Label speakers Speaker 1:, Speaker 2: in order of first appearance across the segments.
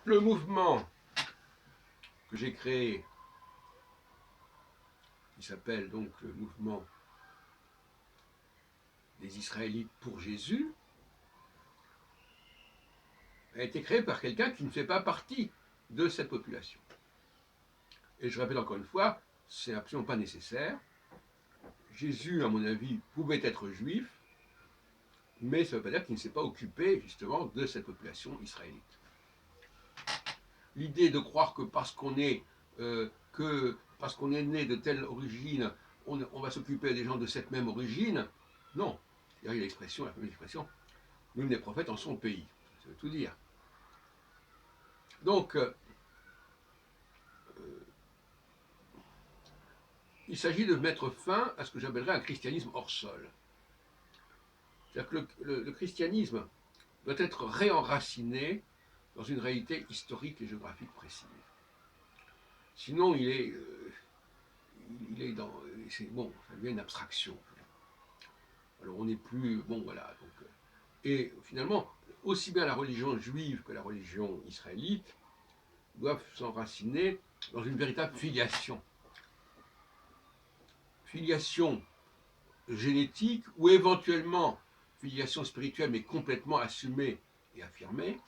Speaker 1: Le mouvement que j'ai créé, qui s'appelle donc le mouvement des Israélites pour Jésus, a été créé par quelqu'un qui ne fait pas partie de cette population. Et je répète encore une fois, c'est absolument pas nécessaire. Jésus, à mon avis, pouvait être juif, mais ça ne veut pas dire qu'il ne s'est pas occupé justement de cette population israélite. L'idée de croire que parce qu'on est né de telle origine, on va s'occuper des gens de cette même origine, non. Il y a l'expression, la fameuse expression, nul n'est prophète en son pays. Ça veut tout dire. Donc, il s'agit de mettre fin à ce que j'appellerais un christianisme hors sol. C'est-à-dire que le christianisme doit être réenraciné dans une réalité historique et géographique précise. Sinon, il est dans, c'est bon, ça devient une abstraction. Alors on n'est plus, bon voilà. Donc, et finalement, aussi bien la religion juive que la religion israélite doivent s'enraciner dans une véritable filiation. Filiation génétique ou éventuellement filiation spirituelle, mais complètement assumée et affirmée,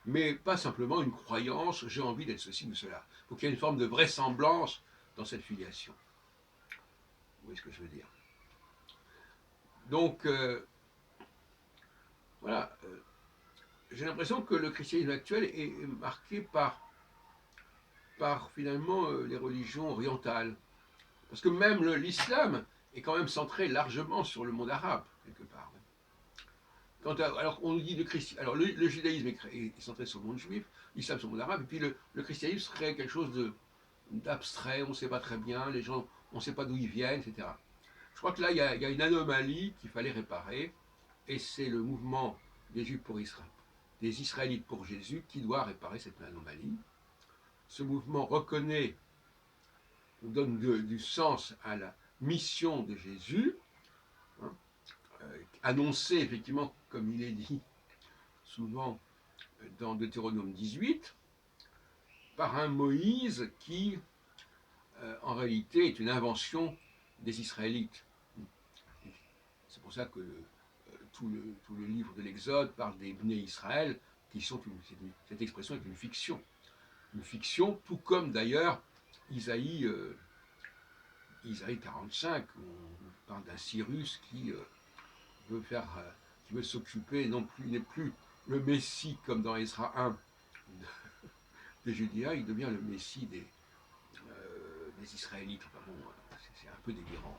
Speaker 1: mais pas simplement une croyance, j'ai envie d'être ceci ou cela. Il faut qu'il y ait une forme de vraisemblance dans cette filiation. Vous voyez ce que je veux dire? Donc, voilà, j'ai l'impression que le christianisme actuel est marqué par finalement les religions orientales. Parce que même l'islam est quand même centré largement sur le monde arabe, quelque part. Alors on nous dit alors le judaïsme est centré sur le monde juif, l'islam sur le monde arabe, et puis le christianisme serait quelque chose d'abstrait, on ne sait pas très bien, les gens, on ne sait pas d'où ils viennent, etc. Je crois que là, il y a une anomalie qu'il fallait réparer, et c'est le mouvement des Juifs pour Israël, des Israélites pour Jésus, qui doit réparer cette anomalie. Ce mouvement reconnaît, donne du sens à la mission de Jésus, hein, annoncée effectivement, comme il est dit souvent dans Deutéronome 18, par un Moïse qui, en réalité, est une invention des Israélites. C'est pour ça que tout le livre de l'Exode parle des Bnei Israël, qui sont cette expression est une fiction. Une fiction, tout comme d'ailleurs Isaïe 45, où on parle d'un Cyrus qui veut s'occuper, n'est plus le Messie comme dans Esra 1 des Judéens, il devient le Messie des Israélites. Enfin bon, c'est un peu délirant.